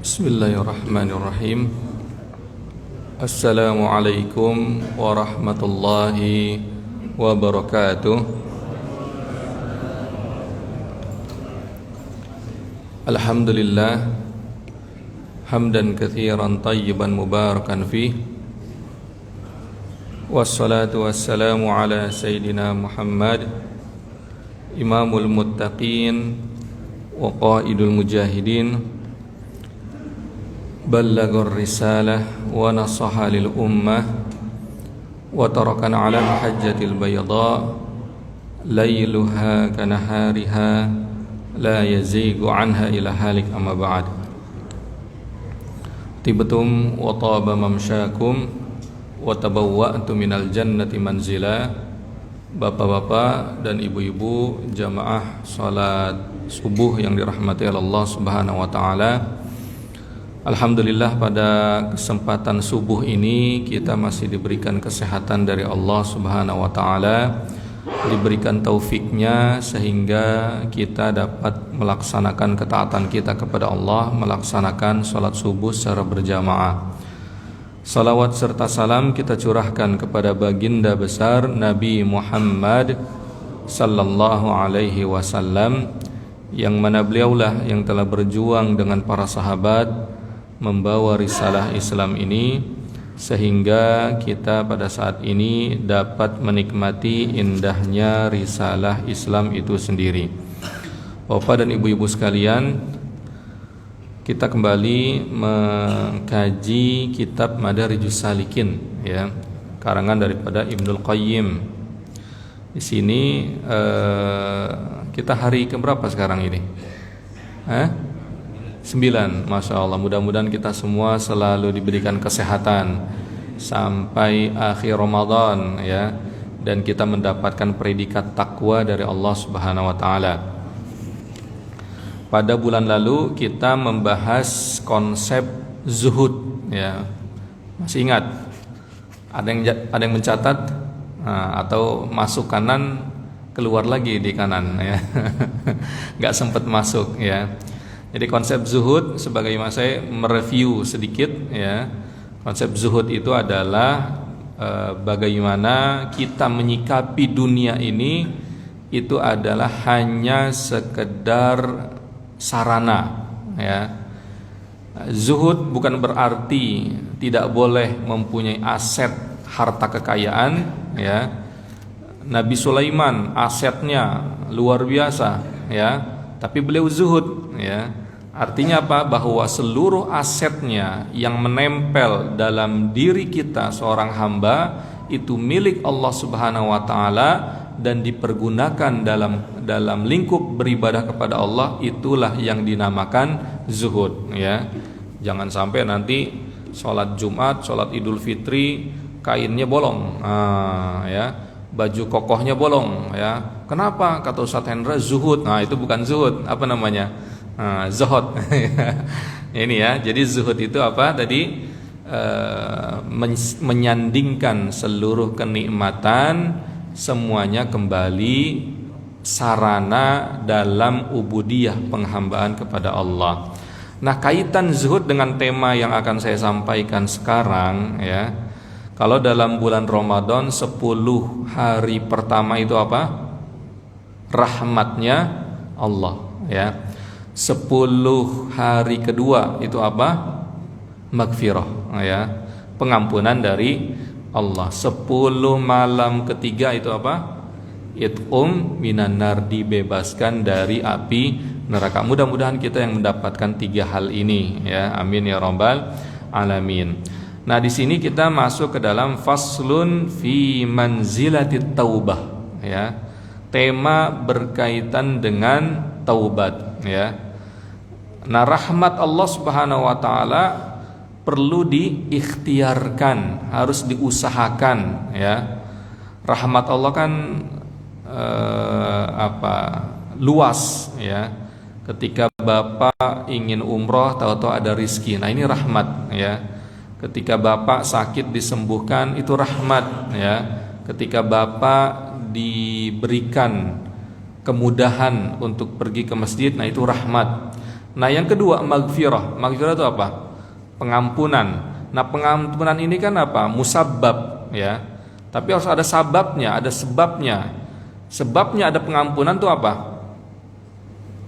Bismillahirrahmanirrahim. Assalamualaikum warahmatullahi wabarakatuh. Alhamdulillah hamdan katsiran tayyiban mubarakan fih. Wassalatu wassalamu ala sayyidina Muhammad imamul muttaqin wa qaidul mujahidin, ballaghur risalah wa nasaha lil ummah wa tarakana ala mahajjatil bayda lailuha kanahariha la yazigu anha ila halik amma ba'd. Tibtum wa taba mamsyakum wa tabawwa'tu minal jannati manzila. Bapak-bapak dan ibu-ibu jamaah salat subuh yang dirahmati Allah Subhanahu wa taala. Alhamdulillah pada kesempatan subuh ini kita masih diberikan kesehatan dari Allah Subhanahu wa taala, diberikan taufiknya sehingga kita dapat melaksanakan ketaatan kita kepada Allah, melaksanakan salat subuh secara berjamaah. Salawat serta salam kita curahkan kepada baginda besar Nabi Muhammad sallallahu alaihi wasallam, yang mana beliaulah yang telah berjuang dengan para sahabat membawa risalah Islam ini sehingga kita pada saat ini dapat menikmati indahnya risalah Islam itu sendiri. Bapak dan ibu-ibu sekalian, kita kembali mengkaji kitab Madarijus Salikin, ya, karangan daripada Ibnul Qayyim. Di sini kita hari keberapa sekarang ini? 9, Masya Allah. Mudah-mudahan kita semua selalu diberikan kesehatan sampai akhir Ramadan, ya, dan kita mendapatkan predikat takwa dari Allah Subhanahu wa taala. Pada bulan lalu kita membahas konsep zuhud, ya. Masih ingat? Ada yang mencatat? Atau masuk kanan keluar lagi di kanan, ya. Nggak sempat masuk, ya. Jadi konsep zuhud, sebagai saya mereview sedikit, ya. Konsep zuhud itu adalah bagaimana kita menyikapi dunia ini itu adalah hanya sekedar sarana, ya. Zuhud bukan berarti tidak boleh mempunyai aset harta kekayaan, ya. Nabi Sulaiman asetnya luar biasa, ya, tapi beliau zuhud, ya. Artinya apa? Bahwa seluruh asetnya yang menempel dalam diri kita seorang hamba itu milik Allah Subhanahu wa taala dan dipergunakan dalam lingkup beribadah kepada Allah, itulah yang dinamakan zuhud, ya. Jangan sampai nanti sholat Jumat, sholat Idul Fitri kainnya bolong, ya, baju kokohnya bolong, ya. Kenapa? Kata Ustaz Hendra zuhud. Nah, itu bukan zuhud, apa namanya? Zuhud. Ini, ya. Jadi zuhud itu apa tadi? Menyandingkan seluruh kenikmatan semuanya kembali sarana dalam ubudiyah penghambaan kepada Allah. Nah, kaitan zuhud dengan tema yang akan saya sampaikan sekarang, ya. Kalau dalam bulan Ramadan 10 hari pertama itu apa? Rahmatnya Allah, ya. 10 hari kedua itu apa? Maghfirah, ya, pengampunan dari Allah. 10 malam ketiga itu apa? Itqum minan nar, dibebaskan dari api neraka. Mudah-mudahan kita yang mendapatkan 3 hal ini, ya. Amin ya rabbal alamin. Nah, di sini kita masuk ke dalam faslun fi manzilatit taubah, ya. Tema berkaitan dengan taubat, ya. Nah, rahmat Allah Subhanahu wa taala perlu diikhtiarkan, harus diusahakan, ya. Rahmat Allah kan luas, ya. Ketika Bapak ingin umroh tahu-tahu ada rizki. Nah, ini rahmat, ya. Ketika Bapak sakit disembuhkan, itu rahmat, ya. Ketika Bapak diberikan kemudahan untuk pergi ke masjid, nah itu rahmat. Nah, yang kedua maghfirah. Maghfirah itu apa? Pengampunan. Nah, pengampunan ini kan apa? Musabbab, ya. Tapi harus ada sababnya, ada sebabnya. Sebabnya ada pengampunan itu apa?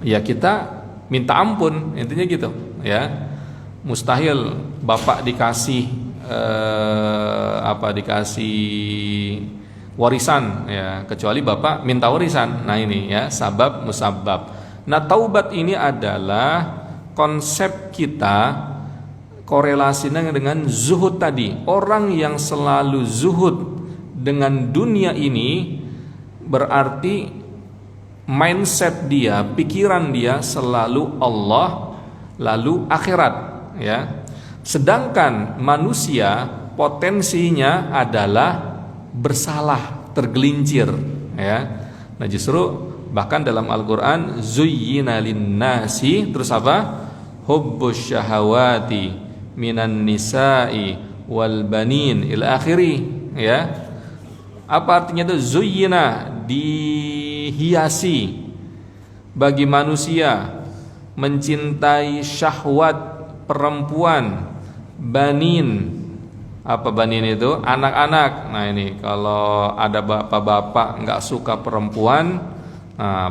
Ya kita minta ampun, intinya gitu, ya. Mustahil bapak dikasih dikasih warisan, ya, kecuali bapak minta warisan. Nah, ini ya, sabab musabbab. Nah, taubat ini adalah konsep kita korelasinya dengan zuhud tadi. Orang yang selalu zuhud dengan dunia ini berarti mindset dia, pikiran dia selalu Allah, lalu akhirat, ya. Sedangkan manusia potensinya adalah bersalah, tergelincir, ya. Nah, justru bahkan dalam Al-Qur'an zuyyina lin-nasi, terus apa? Hubbus syahawati minan nisa'i wal banin ila akhiri, ya. Apa artinya itu? Zuyyina, dihiasi bagi manusia mencintai syahwat perempuan, banin. Apa banin itu? Anak-anak. Nah, ini kalau ada bapak-bapak nggak suka perempuan,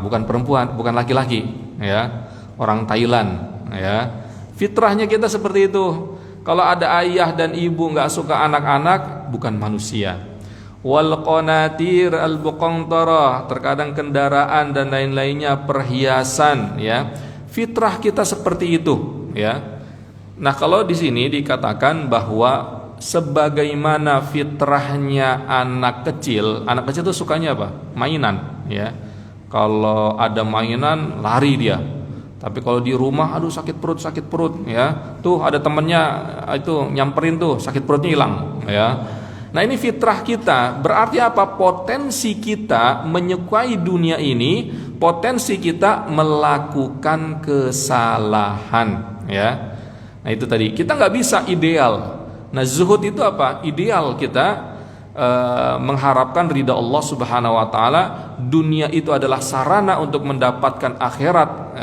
bukan perempuan, bukan laki-laki, ya, orang Thailand, ya. Fitrahnya kita seperti itu. Kalau ada ayah dan ibu nggak suka anak-anak, bukan manusia. Wal qanatir al buqantara, terkadang kendaraan dan lain-lainnya, perhiasan, ya. Fitrah kita seperti itu, ya. Nah, kalau di sini dikatakan bahwa sebagaimana fitrahnya anak kecil itu sukanya apa? Mainan, ya. Kalau ada mainan lari dia. Tapi kalau di rumah, aduh sakit perut, ya. Tuh ada temennya itu nyamperin tuh, sakit perutnya hilang, ya. Nah, ini fitrah kita. Berarti apa? Potensi kita menyukai dunia ini, potensi kita melakukan kesalahan, ya. Nah, itu tadi. Kita nggak bisa ideal. Nah, zuhud itu apa? Ideal kita mengharapkan ridha Allah Subhanahu wa taala. Dunia itu adalah sarana untuk mendapatkan akhirat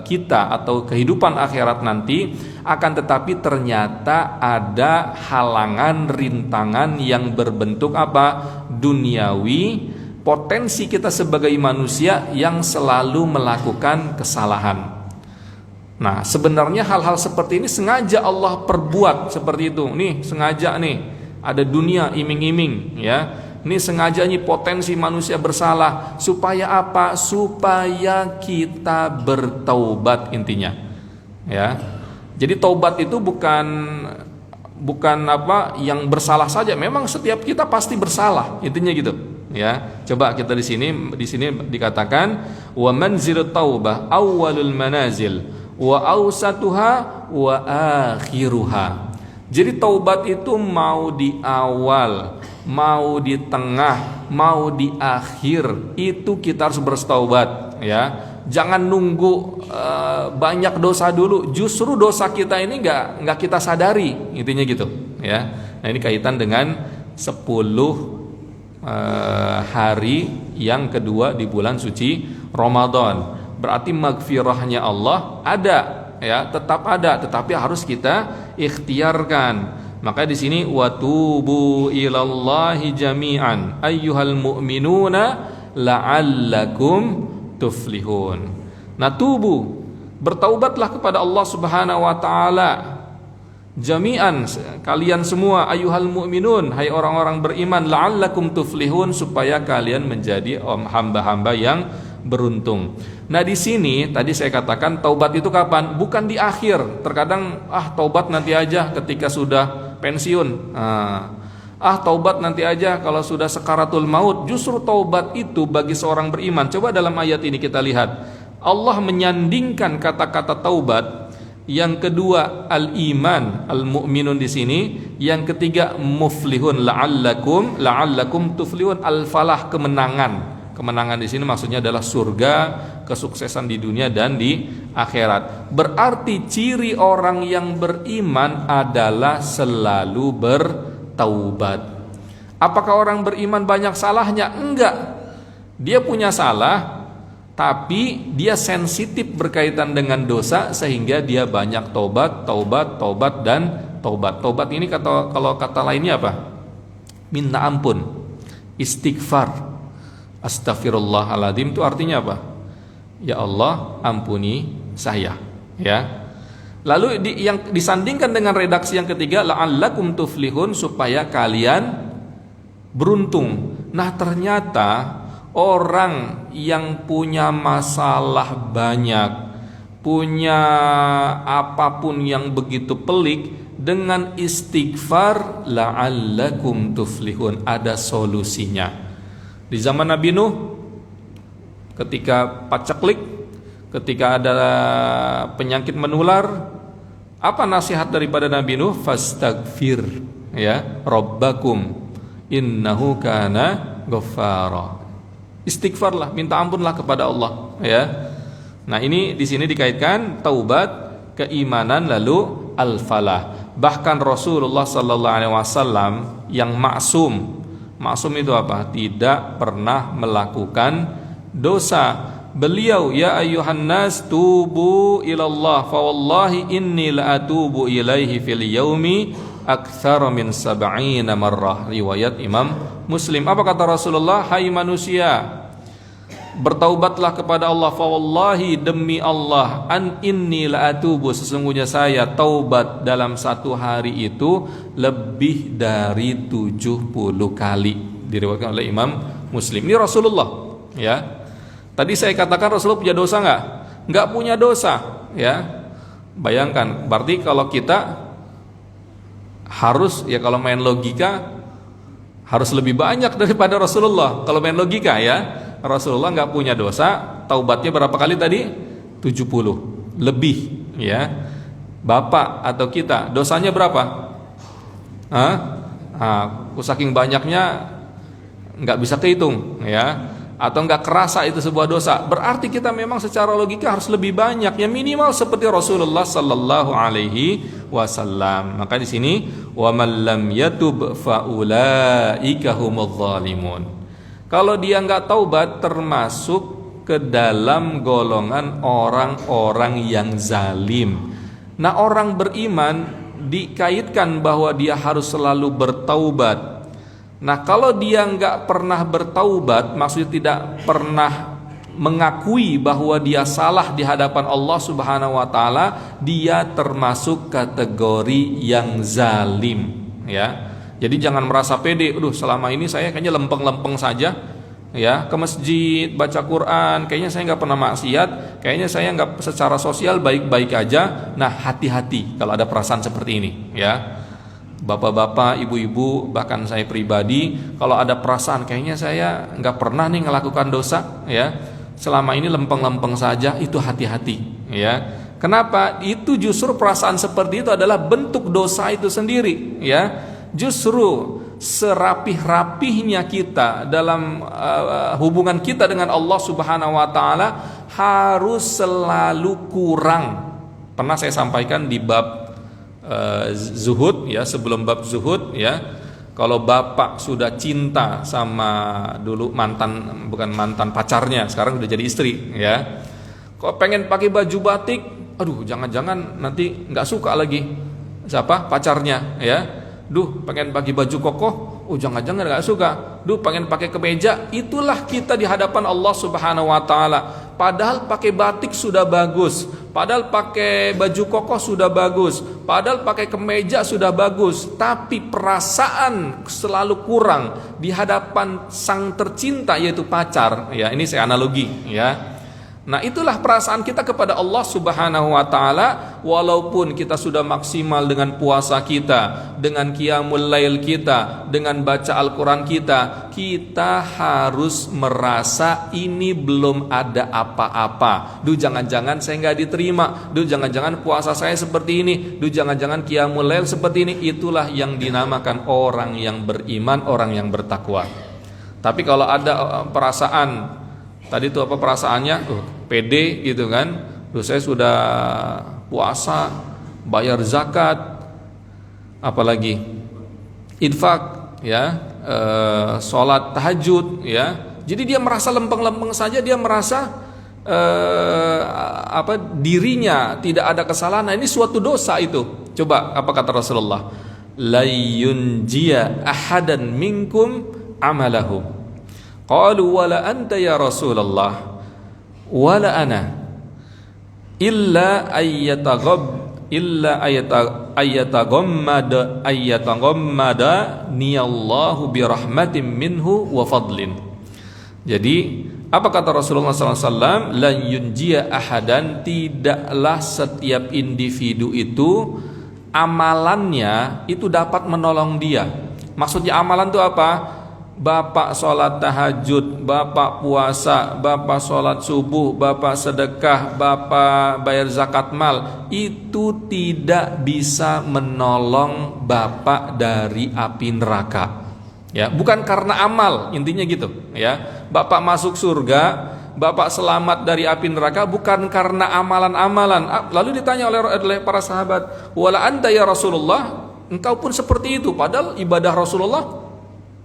kita atau kehidupan akhirat nanti. Akan tetapi ternyata ada halangan, rintangan yang berbentuk apa? Duniawi. Potensi kita sebagai manusia yang selalu melakukan kesalahan. Nah, sebenarnya hal-hal seperti ini sengaja Allah perbuat seperti itu. Nih, sengaja nih ada dunia iming-iming, ya. Ini sengaja nih potensi manusia bersalah supaya apa? Supaya kita bertaubat intinya, ya. Jadi taubat itu bukan apa yang bersalah saja. Memang setiap kita pasti bersalah, intinya gitu, ya. Coba kita di sini dikatakan wa manzilut taubah awwalul manazil wa awsatuha wa akhiruha. Jadi taubat itu mau di awal, mau di tengah, mau di akhir, itu kita harus bertaubat, ya. Jangan nunggu banyak dosa dulu. Justru dosa kita ini nggak kita sadari, intinya gitu, ya. Nah, ini kaitan dengan 10 hari yang kedua di bulan suci Ramadan. Berarti maghfirahnya Allah ada, ya, tetap ada, tetapi harus kita ikhtiarkan. Maka di sini watubu ilallahi jami'an ayyuhal mu'minuna la'allakum tuflihun. Nah, tubu, bertaubatlah kepada Allah Subhanahu wa taala jami'an, kalian semua, ayyuhal mu'minun, hai orang-orang beriman, la'allakum tuflihun, supaya kalian menjadi hamba-hamba yang beruntung. Nah, di sini tadi saya katakan taubat itu kapan? Bukan di akhir. Terkadang taubat nanti aja ketika sudah pensiun. Taubat nanti aja kalau sudah sakaratul maut. Justru taubat itu bagi seorang beriman. Coba dalam ayat ini kita lihat. Allah menyandingkan kata-kata taubat. Yang kedua al-iman, al-mu'minun di sini. Yang ketiga muflihun, la'allakum tuflihun, al-falah, kemenangan. Kemenangan di sini maksudnya adalah surga, kesuksesan di dunia dan di akhirat. Berarti ciri orang yang beriman adalah selalu bertaubat. Apakah orang beriman banyak salahnya? Enggak. Dia punya salah, tapi dia sensitif berkaitan dengan dosa sehingga dia banyak tobat dan tobat. Tobat ini kalau kata lainnya apa? Minta ampun, istighfar, astagfirullahaladzim, itu artinya apa? Ya Allah, ampuni saya, ya. Lalu yang disandingkan dengan redaksi yang ketiga, la'allakum tuflihun, supaya kalian beruntung. Nah, ternyata orang yang punya masalah banyak, punya apapun yang begitu pelik, dengan istighfar la'allakum tuflihun, ada solusinya. Di zaman Nabi Nuh, ketika paceklik, ketika ada penyakit menular, apa nasihat daripada Nabi Nuh? Fastaghfir, ya, rabbakum innahu kana ghaffara. Istighfarlah, minta ampunlah kepada Allah, ya. Nah, ini di sini dikaitkan taubat, keimanan, lalu al-falah. Bahkan Rasulullah sallallahu alaihi wasallam yang maksum itu apa? Tidak pernah melakukan dosa. Beliau, ya ayyuhan nas tubu ilallah fa wallahi inni la atubu ilaihi fil yaumi aktsara min 70 marrah, riwayat Imam Muslim. Apa kata Rasulullah? Hai manusia, bertaubatlah kepada Allah, fa wallahi, demi Allah, an inni la atubu, sesungguhnya saya taubat dalam satu hari itu lebih dari 70 kali, diriwayatkan oleh Imam Muslim. Ini Rasulullah, ya. Tadi saya katakan Rasulullah punya dosa nggak? Nggak punya dosa, ya. Bayangkan, berarti kalau kita harus, ya kalau main logika harus lebih banyak daripada Rasulullah. Kalau main logika, ya, Rasulullah nggak punya dosa, taubatnya berapa kali tadi? 70 lebih, ya. Bapak atau kita dosanya berapa? Saking banyaknya nggak bisa kehitung, ya. Atau nggak kerasa itu sebuah dosa, berarti kita memang secara logika harus lebih banyak, ya minimal seperti Rasulullah sallallahu alaihi wasallam. Maka di sini wa man lam yatub fa ulaika humudz zalimun. Kalau dia nggak taubat, termasuk ke dalam golongan orang-orang yang zalim. Nah, orang beriman dikaitkan bahwa dia harus selalu bertaubat. Nah, kalau dia nggak pernah bertaubat, maksudnya tidak pernah mengakui bahwa dia salah di hadapan Allah Subhanahu wa taala, dia termasuk kategori yang zalim, ya. Jadi jangan merasa pede, selama ini saya kayaknya lempeng-lempeng saja, ya, ke masjid, baca Quran, kayaknya saya nggak pernah maksiat, kayaknya saya nggak, secara sosial baik-baik aja. Nah, hati-hati kalau ada perasaan seperti ini, ya. Bapak-bapak, ibu-ibu, bahkan saya pribadi, kalau ada perasaan kayaknya saya nggak pernah nih melakukan dosa, ya, selama ini lempeng-lempeng saja, itu hati-hati, ya. Kenapa? Itu justru perasaan seperti itu adalah bentuk dosa itu sendiri, ya. Justru serapih-rapihnya kita dalam hubungan kita dengan Allah Subhanahu wa taala harus selalu kurang. Pernah saya sampaikan di bab zuhud, ya, sebelum bab zuhud, ya, kalau bapak sudah cinta sama dulu bukan mantan pacarnya, sekarang udah jadi istri, ya, kok pengen pakai baju batik, jangan-jangan nanti nggak suka lagi siapa pacarnya, ya. Pengen pakai baju kokoh, jangan-jangan nggak suka. Pengen pakai kemeja, itulah kita di hadapan Allah Subhanahu wa taala. Padahal pakai batik sudah bagus, padahal pakai baju kokoh sudah bagus, padahal pakai kemeja sudah bagus, tapi perasaan selalu kurang di hadapan sang tercinta, yaitu pacar, ya. Ini saya analogi, ya. Nah, itulah perasaan kita kepada Allah Subhanahu wa taala. Walaupun kita sudah maksimal dengan puasa kita, dengan qiyamul lail kita, dengan baca Al-Qur'an kita, kita harus merasa ini belum ada apa-apa. Jangan-jangan saya nggak diterima. Jangan-jangan puasa saya seperti ini. Jangan-jangan qiyamul lail seperti ini. Itulah yang dinamakan orang yang beriman, orang yang bertakwa. Tapi kalau ada perasaan, tadi itu apa perasaannya? Pede gitu kan. Saya sudah puasa, bayar zakat, apalagi infak, ya, sholat tahajud, ya. Jadi dia merasa lempeng-lempeng saja, dia merasa dirinya tidak ada kesalahan, nah, ini suatu dosa itu. Coba apa kata Rasulullah? La yunjiya ahadan minkum amalahu. Qalu wala anta ya Rasulullah wala ana illa ayyataghammada niyallahu birahmatin minhu wa fadlin. Jadi apa kata Rasulullah SAW? La yunjiya ahadan, tidaklah setiap individu itu amalannya itu dapat menolong dia. Maksudnya amalan itu apa? Bapak sholat tahajud, bapak puasa, bapak sholat subuh, bapak sedekah, bapak bayar zakat mal, itu tidak bisa menolong bapak dari api neraka. Ya, bukan karena amal, intinya gitu. Ya, bapak masuk surga, bapak selamat dari api neraka bukan karena amalan-amalan. Lalu ditanya oleh para sahabat, wala anta ya Rasulullah, engkau pun seperti itu. Padahal ibadah Rasulullah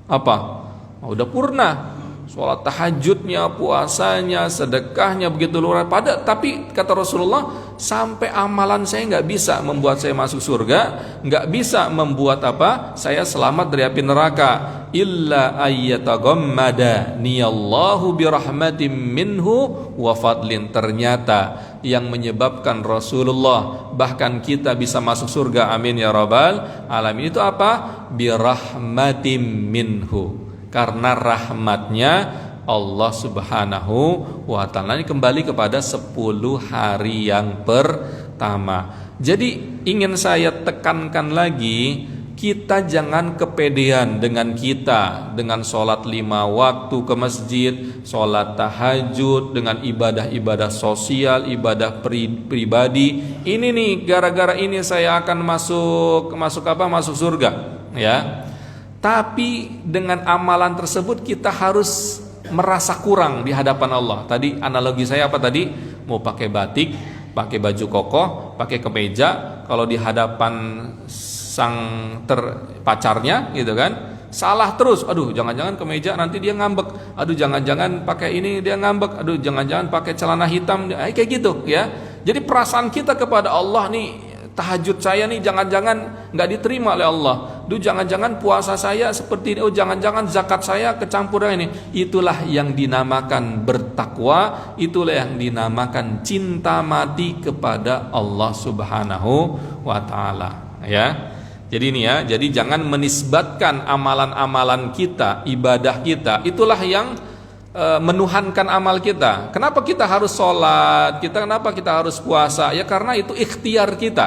apa? Udah purna, sholat tahajudnya, puasanya, sedekahnya begitu luar pada. Tapi kata Rasulullah, sampai amalan saya nggak bisa membuat saya masuk surga, nggak bisa membuat apa? Saya selamat dari api neraka. Illa ayyataghammada niyallahu birahmatin minhu wa fadlin. Ternyata yang menyebabkan Rasulullah bahkan kita bisa masuk surga, amin ya rabbal alamin, itu apa? Birahmatin minhu. Karena rahmatnya Allah subhanahu wa ta'ala. Ini kembali kepada 10 hari yang pertama. Jadi ingin saya tekankan lagi, kita jangan kepedean dengan sholat 5 waktu ke masjid, sholat tahajud, dengan ibadah-ibadah sosial, ibadah pribadi. Ini nih, gara-gara ini saya akan masuk surga, ya. Tapi dengan amalan tersebut kita harus merasa kurang di hadapan Allah. Tadi analogi saya apa tadi? Mau pakai batik, pakai baju kokoh, pakai kemeja, kalau di hadapan sang pacarnya gitu kan, salah terus. Aduh, jangan-jangan kemeja nanti dia ngambek. Aduh, jangan-jangan pakai ini dia ngambek. Aduh, jangan-jangan pakai celana hitam, kayak gitu ya. Jadi perasaan kita kepada Allah nih, tahajud saya nih jangan-jangan nggak diterima oleh Allah. Duh, jangan-jangan puasa saya seperti ini. Oh, jangan-jangan zakat saya kecampur ini. Itulah yang dinamakan bertakwa. Itulah yang dinamakan cinta mati kepada Allah Subhanahu wa ta'ala. Ya. Jadi ini ya, jadi jangan menisbatkan amalan-amalan kita, ibadah kita, itulah yang menuhankan amal kita. Kenapa kita harus sholat? Kenapa kita harus puasa? Ya karena itu ikhtiar kita,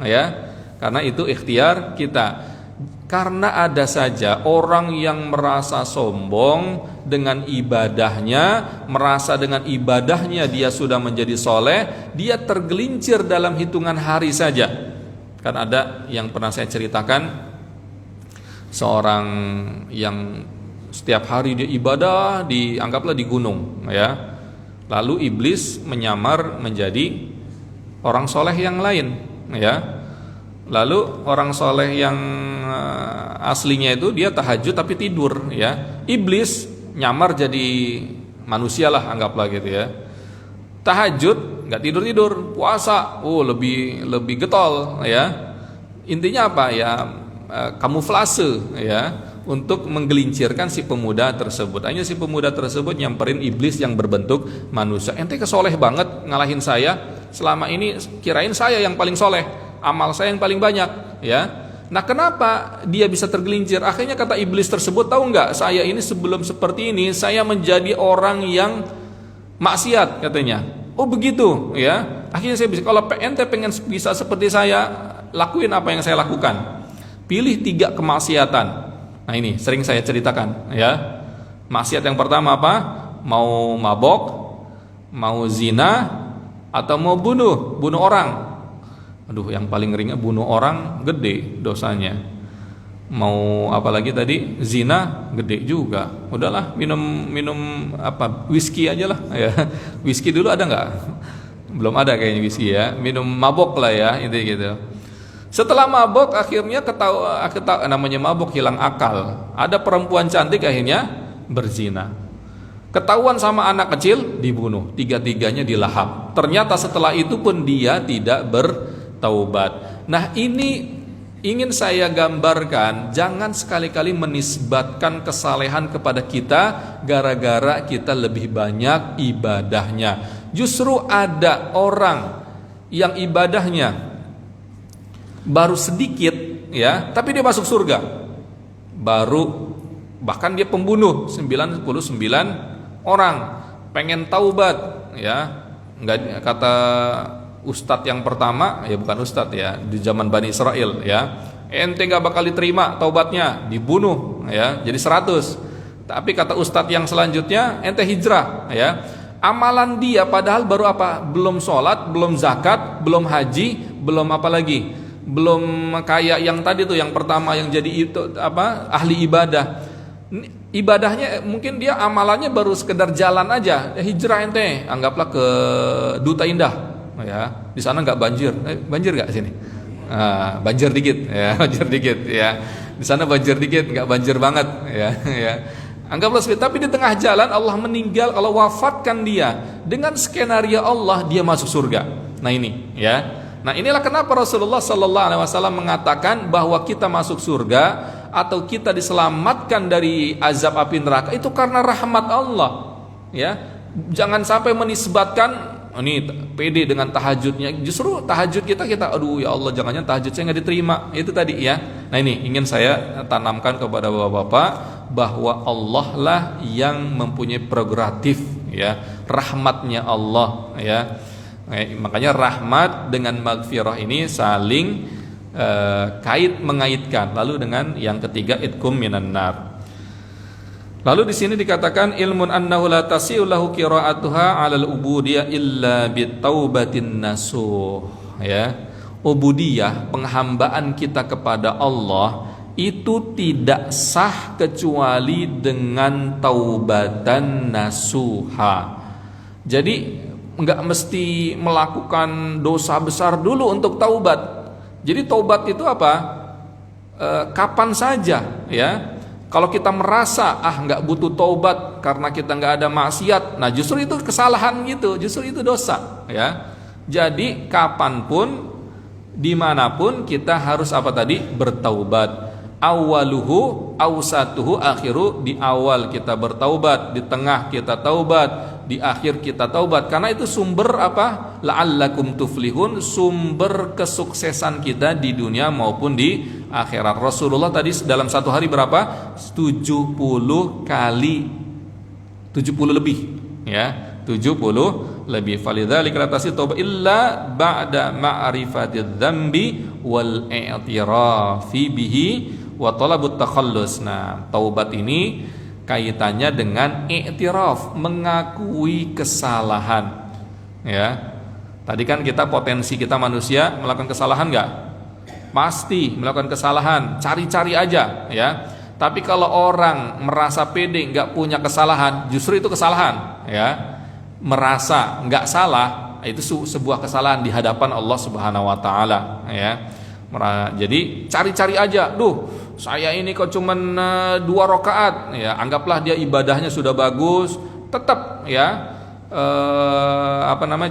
ya. Karena itu ikhtiar kita. Karena ada saja orang yang merasa sombong dengan ibadahnya, merasa dengan ibadahnya dia sudah menjadi soleh, dia tergelincir dalam hitungan hari saja. Kan ada yang pernah saya ceritakan, seorang yang setiap hari dia ibadah, dianggaplah di gunung, ya. Lalu iblis menyamar menjadi orang soleh yang lain, ya. Lalu orang soleh yang aslinya itu dia tahajud tapi tidur, ya. Iblis nyamar jadi manusia lah, anggaplah gitu ya. Tahajud nggak tidur, puasa, lebih getol, ya. Intinya apa ya? Kamuflase, ya, untuk menggelincirkan si pemuda tersebut. Hanya si pemuda tersebut nyamperin iblis yang berbentuk manusia. Ente kesoleh banget ngalahin saya. Selama ini kirain saya yang paling soleh, amal saya yang paling banyak, ya. Nah, kenapa dia bisa tergelincir? Akhirnya kata iblis tersebut, tahu nggak, saya ini sebelum seperti ini saya menjadi orang yang maksiat, katanya. Oh begitu, ya. Akhirnya saya bisa, kalau ente pengen bisa seperti saya, lakuin apa yang saya lakukan. Pilih 3 kemaksiatan. Nah ini sering saya ceritakan, ya. Maksiat yang pertama apa? Mau mabok, mau zina, atau mau bunuh orang. Aduh, yang paling ringan bunuh orang, gede dosanya. Mau apa lagi tadi? Zina, gede juga. Udahlah, minum apa? Whisky aja lah, ya. Whisky dulu ada nggak? Belum ada kayaknya whisky, ya. Minum mabok lah, ya, intinya gitu. Setelah mabok akhirnya namanya mabok hilang akal. Ada perempuan cantik akhirnya berzina. Ketahuan sama anak kecil, dibunuh. Tiga-tiganya dilahap. Ternyata setelah itu pun dia tidak bertaubat. Nah, ini ingin saya gambarkan, jangan sekali-kali menisbatkan kesalehan kepada kita gara-gara kita lebih banyak ibadahnya. Justru ada orang yang ibadahnya baru sedikit, ya, tapi dia masuk surga. Bahkan dia pembunuh 99 orang, pengen taubat, ya. Enggak, kata ustadz yang pertama, ya bukan ustadz ya, di zaman Bani Israel, ya, ente gak bakal diterima taubatnya, dibunuh, ya, jadi 100. Tapi kata ustadz yang selanjutnya, ente hijrah, ya. Amalan dia padahal baru apa? Belum sholat, belum zakat, belum haji, belum apa lagi? Belum kayak yang tadi tuh, yang pertama yang jadi itu apa? Ahli ibadah. Ibadahnya mungkin dia amalannya baru sekedar jalan aja, hijrah ente, anggaplah ke Duta Indah, ya, di sana nggak banjir, banjir nggak sini? Banjir dikit, ya, banjir dikit, ya, di sana banjir dikit, nggak banjir banget, ya, ya. Anggaplah seperti, tapi di tengah jalan Allah meninggal, Allah wafatkan dia dengan skenario Allah, dia masuk surga. Nah ini, ya, nah inilah kenapa Rasulullah Sallallahu Alaihi Wasallam mengatakan bahwa kita masuk surga atau kita diselamatkan dari azab api neraka itu karena rahmat Allah, ya. Jangan sampai menisbatkan ini pede dengan tahajudnya, justru tahajud kita aduh ya Allah, jangan-jangan tahajud saya nggak diterima, itu tadi, ya. Nah ini ingin saya tanamkan kepada bapak-bapak bahwa Allah lah yang mempunyai prerogatif, ya, rahmatnya Allah, ya. Makanya rahmat dengan maghfirah ini saling mengaitkan. Lalu dengan yang ketiga, itkum minan nar. Lalu di sini dikatakan ilmun annahu la tasi'u lahu qira'atuha 'alal ubudiyah illa bitaubatin nasuh, ya. Ubudiyah, penghambaan kita kepada Allah itu tidak sah kecuali dengan taubatan nasuha. Jadi enggak mesti melakukan dosa besar dulu untuk taubat. Jadi taubat itu apa? Kapan saja, ya. Kalau kita merasa nggak butuh taubat karena kita nggak ada maksiat, nah justru itu kesalahan gitu, justru itu dosa, ya. Jadi kapanpun, dimanapun kita harus apa tadi? Bertaubat. Awaluhu, awsatuhu, akhiru, di awal kita bertaubat, di tengah kita taubat, di akhir kita taubat, karena itu sumber apa? La'allakum tuflihun, sumber kesuksesan kita di dunia maupun di akhirat. Rasulullah tadi dalam satu hari berapa? 70 kali, 70 lebih, ya, 70 lebih. Falidzalika la tasi taubat illa ba'da ma'rifatidz dzambi wal i'tirafi bihi wa talabut takhallus. Nah, taubat ini kaitannya dengan i'tiraf, mengakui kesalahan, ya. Tadi kan kita potensi kita manusia melakukan kesalahan enggak? Pasti melakukan kesalahan, cari-cari aja, ya. Tapi kalau orang merasa pede enggak punya kesalahan, justru itu kesalahan, ya. Merasa enggak salah, itu sebuah kesalahan di hadapan Allah Subhanahu wa taala, ya. Jadi cari-cari aja, saya ini kok cuman 2 rakaat, ya, anggaplah dia ibadahnya sudah bagus, tetap, ya,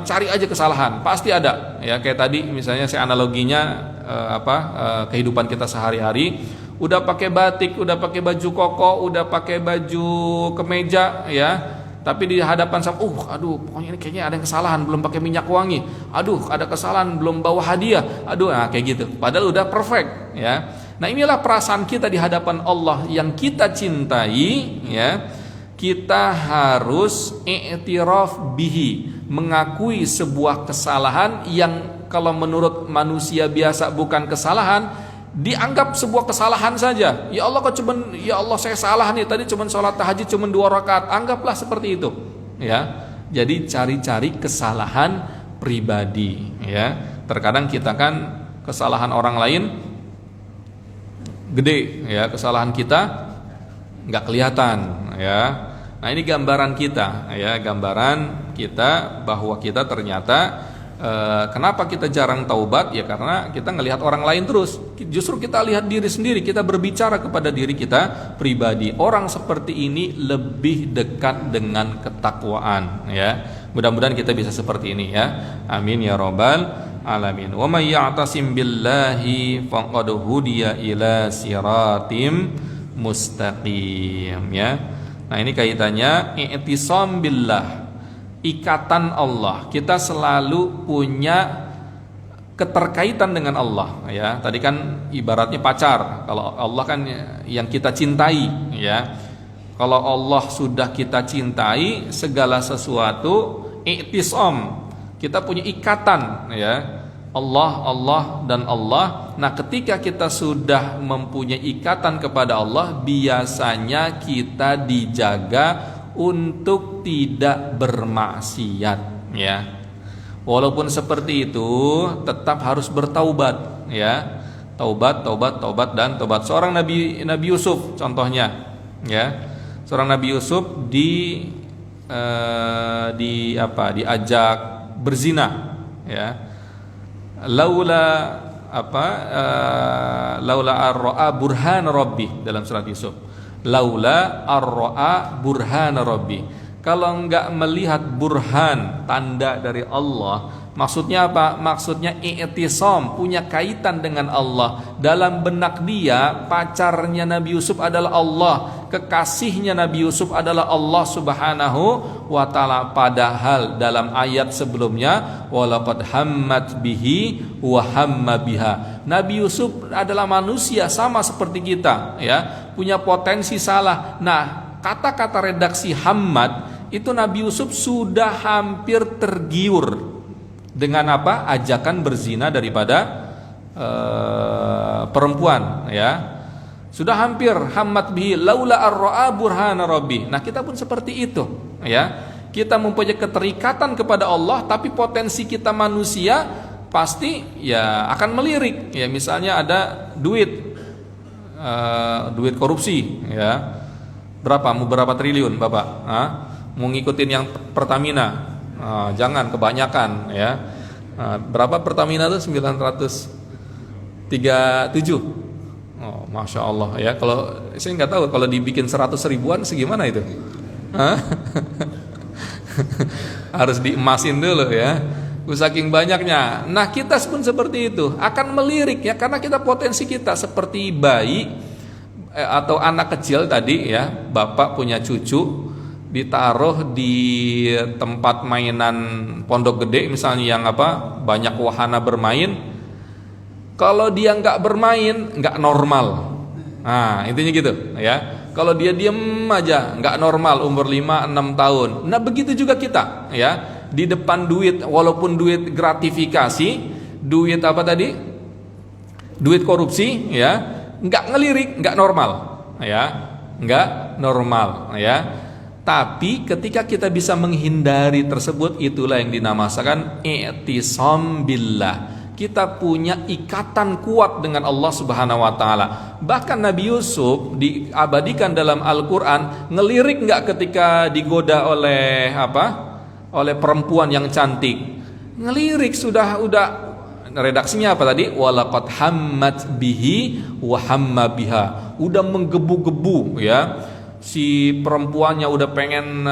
cari aja kesalahan, pasti ada, ya. Kayak tadi misalnya saya analoginya kehidupan kita sehari-hari, udah pakai batik, udah pakai baju koko, udah pakai baju kemeja, ya. Tapi di hadapan sama, pokoknya ini kayaknya ada yang kesalahan, belum pakai minyak wangi. Ada kesalahan, belum bawa hadiah. Kayak gitu. Padahal udah perfect, ya. Nah, inilah perasaan kita di hadapan Allah yang kita cintai, ya. Kita harus i'tiraf bihi, mengakui sebuah kesalahan yang kalau menurut manusia biasa bukan kesalahan, dianggap sebuah kesalahan saja. Ya Allah, ya Allah saya salah nih, tadi cuma sholat tahajud cuma 2 rakaat. Anggaplah seperti itu, ya. Jadi cari-cari kesalahan pribadi, ya. Terkadang kita kan kesalahan orang lain gede, ya, kesalahan kita nggak kelihatan, ya. Nah, ini gambaran kita, ya, gambaran kita bahwa kita ternyata Kenapa kita jarang taubat? Ya karena kita ngelihat orang lain terus. Justru kita lihat diri sendiri, kita berbicara kepada diri kita pribadi. Orang seperti ini lebih dekat dengan ketakwaan, ya. Mudah-mudahan kita bisa seperti ini, ya. Amin ya rabbal alamin. Wa may ya'tasim billahi faqad hudiya ila siratim mustaqim, ya. Nah, ini kaitannya i'tisam billah. Ikatan Allah, kita selalu punya keterkaitan dengan Allah, ya. Tadi kan ibaratnya pacar. Kalau Allah kan yang kita cintai, ya. Kalau Allah sudah kita cintai, segala sesuatu i'tisam, kita punya ikatan, ya. Allah dan Allah. Nah, ketika kita sudah mempunyai ikatan kepada Allah, biasanya kita dijaga untuk tidak bermaksiat, ya. Walaupun seperti itu, tetap harus bertaubat, ya. Taubat dan taubat. Seorang Nabi Yusuf contohnya, ya. Seorang Nabi Yusuf diajak berzina, ya. Laula ar-ra'a burhan rabbi, dalam surat Yusuf. Laula ar-ra'a burhan rabbi. Kalau enggak melihat burhan, tanda dari Allah, maksudnya apa? Maksudnya i'tisam, punya kaitan dengan Allah. Dalam benak dia, pacarnya Nabi Yusuf adalah Allah, kekasihnya Nabi Yusuf adalah Allah Subhanahu wa taala. Padahal dalam ayat sebelumnya, walaqad hammat bihi wa hamma biha. Nabi Yusuf adalah manusia sama seperti kita, ya, punya potensi salah. Nah, kata-kata redaksi hammat itu Nabi Yusuf sudah hampir tergiur dengan apa? Ajakan berzina daripada perempuan, ya. Sudah hampir hammat bihi laula ar-ra'a burhana rabbi. Nah, kita pun seperti itu, ya. Kita mempunyai keterikatan kepada Allah, tapi potensi kita manusia pasti ya akan melirik. Ya, misalnya ada duit korupsi, ya. Berapa triliun, Bapak? Mau ngikutin yang Pertamina? Jangan kebanyakan, ya. Berapa Pertamina itu? 937. Oh, Masya Allah, ya. Kalau saya nggak tahu kalau dibikin 100 ribuan segimana itu. Harus diemasin dulu, ya. Saking banyaknya. Nah, kita pun seperti itu, akan melirik, ya, karena kita potensi kita seperti bayi atau anak kecil tadi, ya. Bapak punya cucu, ditaruh di tempat mainan pondok gede misalnya yang banyak wahana bermain. Kalau dia nggak bermain, nggak normal. Nah, intinya gitu, ya. Kalau dia diem aja, nggak normal, umur 5-6 tahun. Nah, begitu juga kita, ya. Di depan duit, walaupun duit gratifikasi, duit duit korupsi, ya, nggak ngelirik, nggak normal, ya, nggak normal, ya. Tapi ketika kita bisa menghindari tersebut, itulah yang dinamakan i'tisam billah. Kita punya ikatan kuat dengan Allah Subhanahu wa taala. Bahkan Nabi Yusuf diabadikan dalam Al-Qur'an, ngelirik enggak ketika digoda oleh oleh perempuan yang cantik? Ngelirik, sudah redaksinya apa tadi? Walaqad hammat bihi wa hamma biha. Udah menggebu-gebu, ya. Si perempuannya udah pengen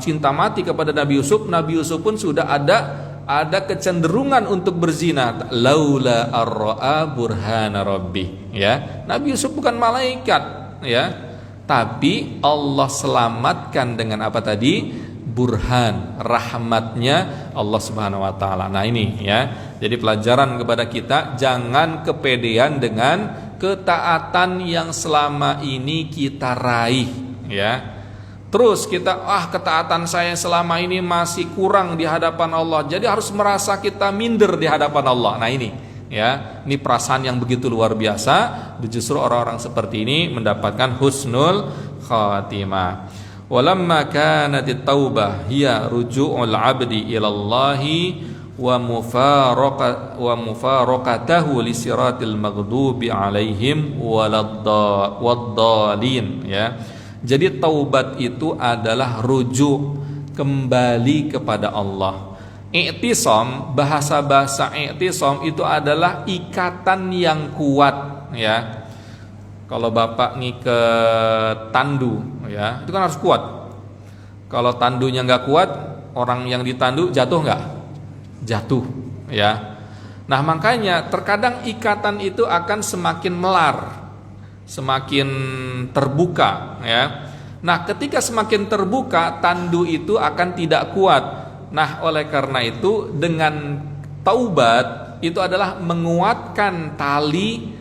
cinta mati kepada Nabi Yusuf. Nabi Yusuf pun sudah ada kecenderungan untuk berzina. Laula ar-ra'a burhana rabbi, ya. Nabi Yusuf bukan malaikat, ya, tapi Allah selamatkan dengan apa tadi? Burhan, rahmatnya Allah Subhanahu wa taala. Nah, ini, ya. Jadi pelajaran kepada kita, jangan kepedean dengan ketaatan yang selama ini kita raih, ya. Terus kita, ketaatan saya selama ini masih kurang di hadapan Allah, jadi harus merasa kita minder di hadapan Allah. Nah, ini, ya, ini perasaan yang begitu luar biasa. Justru orang-orang seperti ini mendapatkan husnul khatimah. Walamma kanatit taubah hiya ruju'ul 'abdi ila Allahi wa mufaraqatahu li siratil maghdubi 'alaihim waladdallin, ya. Jadi taubat itu adalah rujuk, kembali kepada Allah. I'tisam, bahasa i'tisam itu adalah ikatan yang kuat, ya. Kalau bapak ngiket tandu, ya, itu kan harus kuat. Kalau tandunya nggak kuat, orang yang ditandu jatuh nggak? Jatuh, ya. Nah, makanya terkadang ikatan itu akan semakin melar, semakin terbuka, ya. Nah, ketika semakin terbuka, tandu itu akan tidak kuat. Nah, oleh karena itu dengan taubat itu adalah menguatkan tali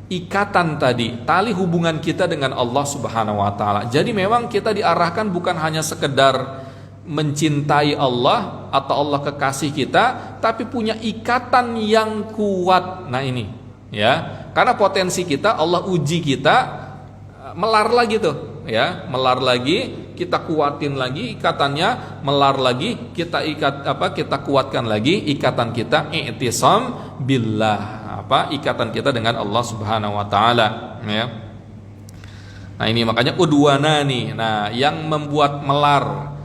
ikatan tadi, tali hubungan kita dengan Allah Subhanahu wa taala. Jadi memang kita diarahkan bukan hanya sekedar mencintai Allah atau Allah kekasih kita, tapi punya ikatan yang kuat. Nah, ini, ya. Karena potensi kita, Allah uji kita, melar lagi tuh, ya, melar lagi, kita kuatin lagi ikatannya, melar lagi, kita kuatkan lagi ikatan kita, i'tisam billah, ikatan kita dengan Allah Subhanahu wa taala, ya. Nah, ini makanya udwanani. Nah, yang membuat melar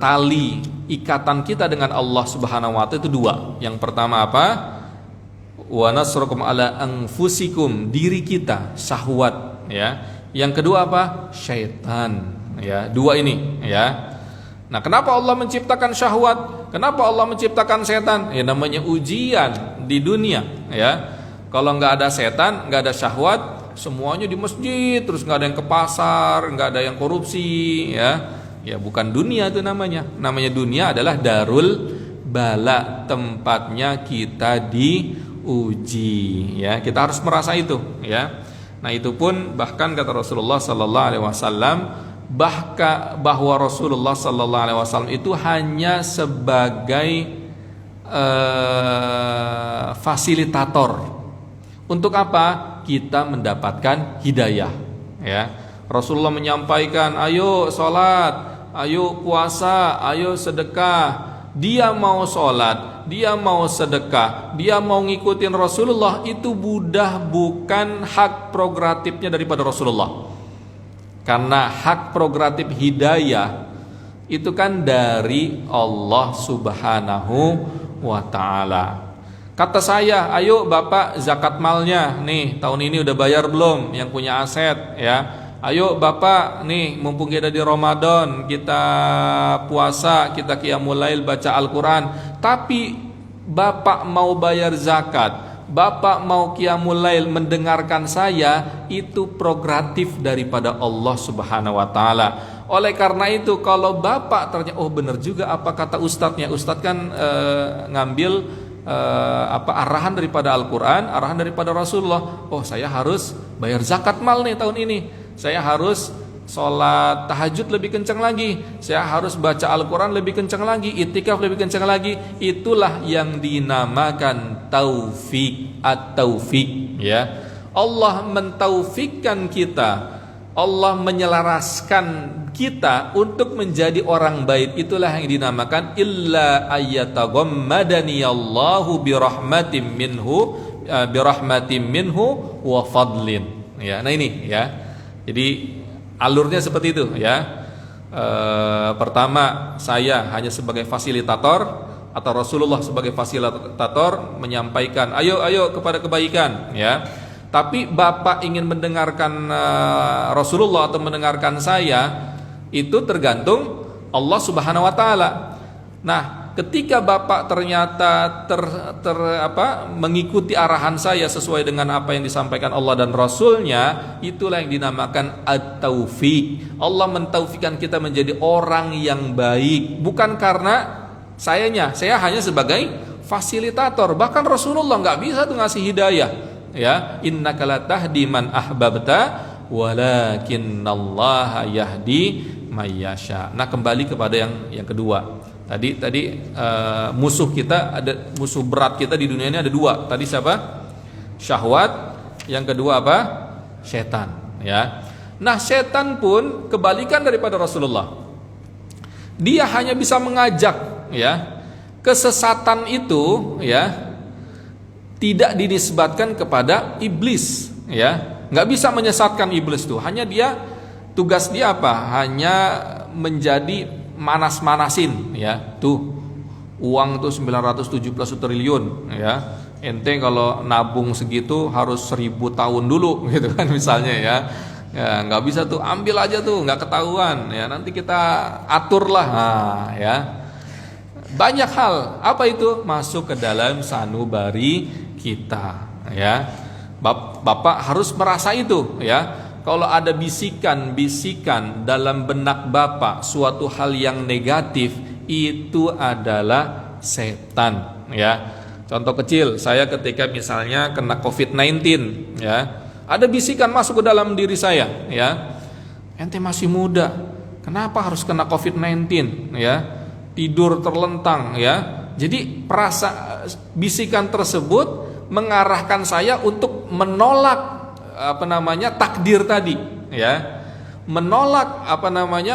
tali ikatan kita dengan Allah Subhanahu wa taala itu dua. Yang pertama apa? Wa nasrukum ala anfusikum, diri kita, syahwat, ya. Yang kedua apa? Syaitan, ya. Dua ini, ya. Nah, kenapa Allah menciptakan syahwat? Kenapa Allah menciptakan setan? Ya, namanya ujian di dunia, ya. Kalau nggak ada setan, nggak ada syahwat, semuanya di masjid, terus nggak ada yang ke pasar, nggak ada yang korupsi, ya. Ya, bukan dunia itu namanya. Namanya dunia adalah darul bala, tempatnya kita diuji, ya. Kita harus merasa itu, ya. Nah, itu pun bahkan kata Rasulullah sallallahu alaihi wasallam bahwa Rasulullah sallallahu alaihi wasallam itu hanya sebagai fasilitator. Untuk apa? Kita mendapatkan hidayah, ya. Rasulullah menyampaikan, ayo sholat, ayo puasa, ayo sedekah. Dia mau sholat, dia mau sedekah, dia mau ngikutin Rasulullah, itu bukan hak prerogatifnya daripada Rasulullah. Karena hak prerogatif hidayah itu kan dari Allah Subhanahu wa taala. Kata saya, ayo Bapak zakat malnya, nih tahun ini udah bayar belum yang punya aset, ya. Ayo Bapak, nih mumpung kita di Ramadan, kita puasa, kita qiyamul lail, baca Al-Quran. Tapi Bapak mau bayar zakat, Bapak mau qiyamul lail, mendengarkan saya, itu prerogatif daripada Allah Subhanahu wa taala. Oleh karena itu, kalau Bapak ternyata, oh benar juga apa kata ustadznya. Ustadz kan ngambil arahan daripada Al-Quran, arahan daripada Rasulullah. Oh, saya harus bayar zakat mal nih tahun ini, saya harus sholat tahajud lebih kencang lagi, saya harus baca Al-Quran lebih kencang lagi, itikaf lebih kencang lagi. Itulah yang dinamakan taufik at-taufik, ya. Allah mentaufikkan kita, Allah menyelaraskan kita untuk menjadi orang baik. Itulah yang dinamakan illa ayyataghammadani Allahu birahmatin minhu wa fadlin, ya. Nah, ini, ya. Jadi alurnya seperti itu, ya. Pertama, saya hanya sebagai fasilitator, atau Rasulullah sebagai fasilitator menyampaikan ayo kepada kebaikan, ya. Tapi Bapak ingin mendengarkan Rasulullah atau mendengarkan saya, itu tergantung Allah Subhanahu wa taala. Nah, ketika Bapak ternyata mengikuti arahan saya sesuai dengan apa yang disampaikan Allah dan Rasulnya, itulah yang dinamakan at-taufik. Allah mentaufikkan kita menjadi orang yang baik, bukan karena saya hanya sebagai fasilitator. Bahkan Rasulullah nggak bisa tuh ngasih hidayah, ya. Innaka la tahdi man ahbabta walakinnallaha yahdi may yasha. Nah, kembali kepada yang kedua. Tadi musuh kita, ada musuh berat kita di dunia ini ada dua. Tadi siapa? Syahwat. Yang kedua apa? Setan, ya. Nah, setan pun kebalikan daripada Rasulullah. Dia hanya bisa mengajak, ya. Kesesatan itu, ya, tidak dinisbatkan kepada iblis, ya. Nggak bisa menyesatkan iblis tuh. Hanya tugas dia apa? Hanya menjadi manas-manasin, ya. Tuh, Uang tuh 917 triliun ya. Ente kalau nabung segitu harus 1000 tahun dulu gitu kan misalnya ya. Ya nggak bisa tuh, ambil aja tuh, nggak ketahuan ya, nanti kita atur lah. Nah, ya banyak hal, apa itu masuk ke dalam sanubari kita ya. Bapak harus merasa itu ya. Kalau ada bisikan-bisikan dalam benak bapak suatu hal yang negatif, itu adalah setan ya. Contoh kecil, saya ketika misalnya kena COVID-19 ya, ada bisikan masuk ke dalam diri saya ya. Ente masih muda, kenapa harus kena COVID-19 ya? Tidur terlentang ya. Jadi bisikan tersebut mengarahkan saya untuk menolak takdir tadi ya. Menolak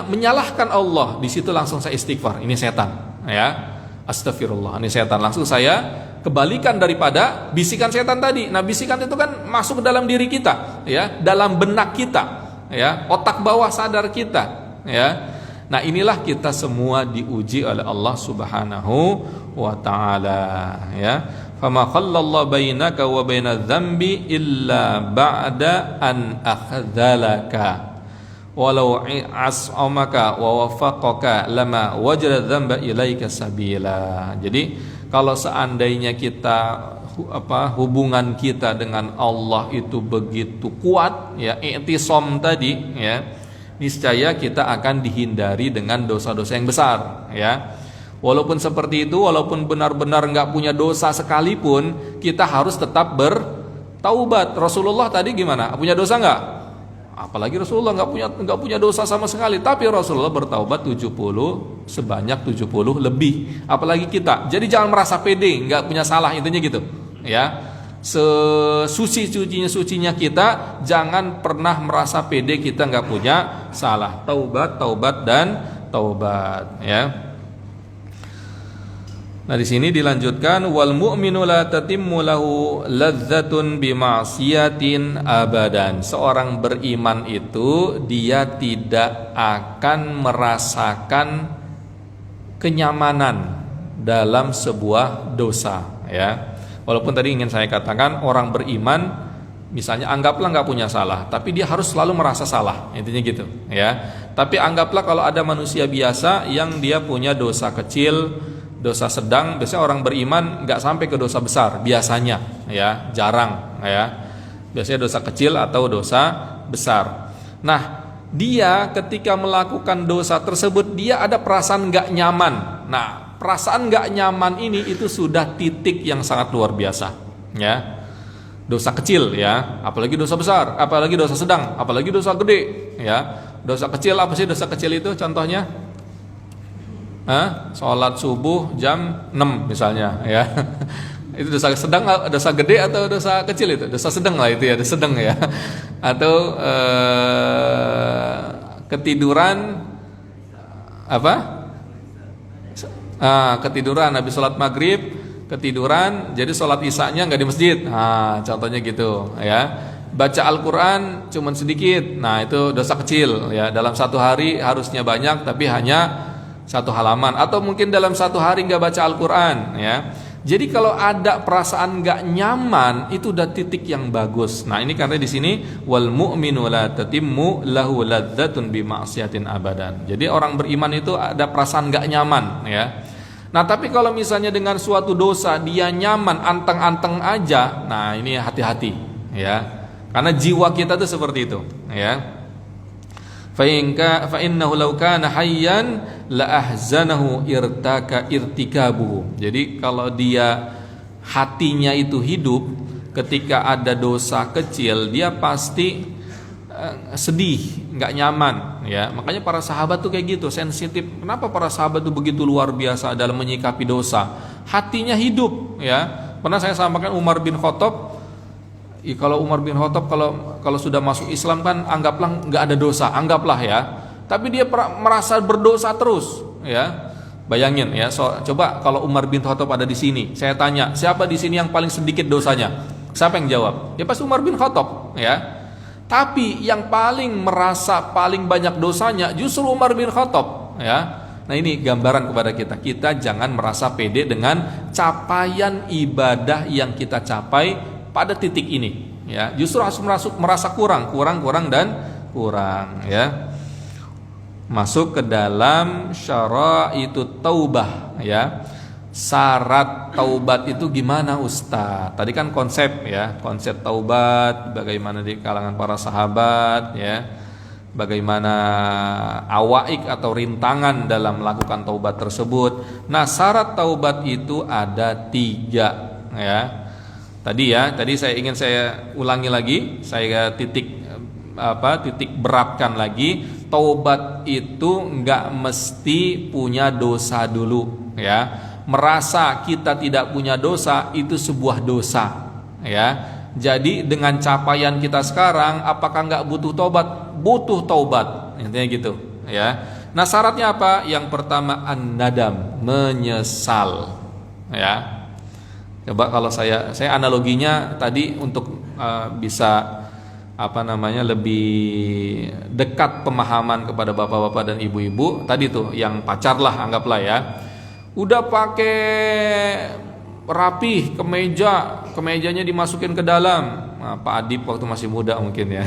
menyalahkan Allah. Di situ langsung saya istighfar, ini setan ya. Astagfirullah, ini setan. Langsung saya kebalikan daripada bisikan setan tadi. Nah, bisikan itu kan masuk ke dalam diri kita ya, dalam benak kita ya, otak bawah sadar kita ya. Nah, inilah kita semua diuji oleh Allah Subhanahu wa taala ya. Fama khallallahu bainaka wa bainadz dzambi illa ba'da an akhdzalaka walau as'amaka wa wafaqaka lama wajada dzamba ilaika sabila. Jadi kalau seandainya kita hubungan kita dengan Allah itu begitu kuat ya, i'tisam tadi ya, niscaya kita akan dihindari dengan dosa-dosa yang besar ya. Walaupun seperti itu, walaupun benar-benar nggak punya dosa sekalipun, kita harus tetap bertaubat. Rasulullah tadi gimana? Punya dosa nggak? Apalagi Rasulullah nggak punya dosa sama sekali, tapi Rasulullah bertaubat 70 sebanyak 70 lebih. Apalagi kita. Jadi jangan merasa pede nggak punya salah, intinya gitu ya. Sucinya kita, jangan pernah merasa pede kita nggak punya salah. Taubat dan taubat ya. Nah, di sini dilanjutkan wal mu'minu la tatimmu lahu ladzatun bi ma'siyatin abadan. Seorang beriman itu dia tidak akan merasakan kenyamanan dalam sebuah dosa ya. Walaupun tadi ingin saya katakan orang beriman misalnya anggaplah nggak punya salah, tapi dia harus selalu merasa salah, intinya gitu ya. Tapi anggaplah kalau ada manusia biasa yang dia punya dosa kecil, dosa sedang, biasanya orang beriman nggak sampai ke dosa besar biasanya ya, jarang ya. Biasanya dosa kecil atau dosa besar. Nah, dia ketika melakukan dosa tersebut dia ada perasaan nggak nyaman. Nah, perasaan nggak nyaman ini itu sudah titik yang sangat luar biasa ya. Dosa kecil ya, apalagi dosa besar, apalagi dosa sedang, apalagi dosa gede ya. Dosa kecil apa sih dosa kecil itu contohnya? Sholat subuh jam 6 misalnya ya. Itu dosa sedang, dosa gede atau dosa kecil itu? Dosa sedang lah itu ya, dosa sedang ya. Atau ketiduran ketiduran habis sholat maghrib, ketiduran jadi sholat isya-nya nggak di masjid. Nah, contohnya gitu ya. Baca Al-Quran cuman sedikit. Nah, itu dosa kecil ya. Dalam satu hari harusnya banyak tapi hanya satu halaman, atau mungkin dalam satu hari nggak baca Al-Quran ya. Jadi kalau ada perasaan nggak nyaman itu udah titik yang bagus. Nah, ini karena di sini wal mu'minu la tatimmu lahu ladzatun bi ma'siyatin abadan. Jadi orang beriman itu ada perasaan nggak nyaman ya. Nah, tapi kalau misalnya dengan suatu dosa dia nyaman anteng-anteng aja, nah ini hati-hati ya. Karena jiwa kita tuh seperti itu ya. Fa innahu law kana hayyan la ahzanahu irtikabuhu. Jadi kalau dia hatinya itu hidup, ketika ada dosa kecil dia pasti sedih, nggak nyaman ya. Makanya para sahabat tuh kayak gitu, sensitif. Kenapa para sahabat tuh begitu luar biasa dalam menyikapi dosa? Hatinya hidup ya. Pernah saya sampaikan Umar bin Khattab. Kalau Umar bin Khattab kalau sudah masuk Islam kan anggaplah nggak ada dosa, anggaplah ya. Tapi dia merasa berdosa terus, ya. Bayangin ya. Coba kalau Umar bin Khattab ada di sini, saya tanya siapa di sini yang paling sedikit dosanya? Siapa yang jawab? Ya pasti Umar bin Khattab, ya. Tapi yang paling merasa paling banyak dosanya justru Umar bin Khattab, ya. Nah ini gambaran kepada kita. Kita jangan merasa pede dengan capaian ibadah yang kita capai pada titik ini. Ya, justru harus merasa kurang dan kurang. Ya, masuk ke dalam syaraitu taubah. Ya, syarat taubat itu gimana Ustaz? Tadi kan konsep taubat bagaimana di kalangan para sahabat ya. Bagaimana awaik atau rintangan dalam melakukan taubat tersebut. Nah, syarat taubat itu ada 3 ya. Tadi saya ulangi lagi, saya titik beratkan lagi. Taubat itu nggak mesti punya dosa dulu ya. Merasa kita tidak punya dosa itu sebuah dosa ya. Jadi dengan capaian kita sekarang, apakah nggak butuh taubat? Butuh taubat, intinya gitu ya. Nah syaratnya apa? Yang pertama an-nadam, menyesal ya. Coba kalau saya analoginya tadi untuk bisa lebih dekat pemahaman kepada bapak-bapak dan ibu-ibu tadi tuh yang pacar lah anggaplah ya. Udah pakai rapih kemejanya dimasukin ke dalam. Nah, Pak Adib waktu masih muda mungkin ya.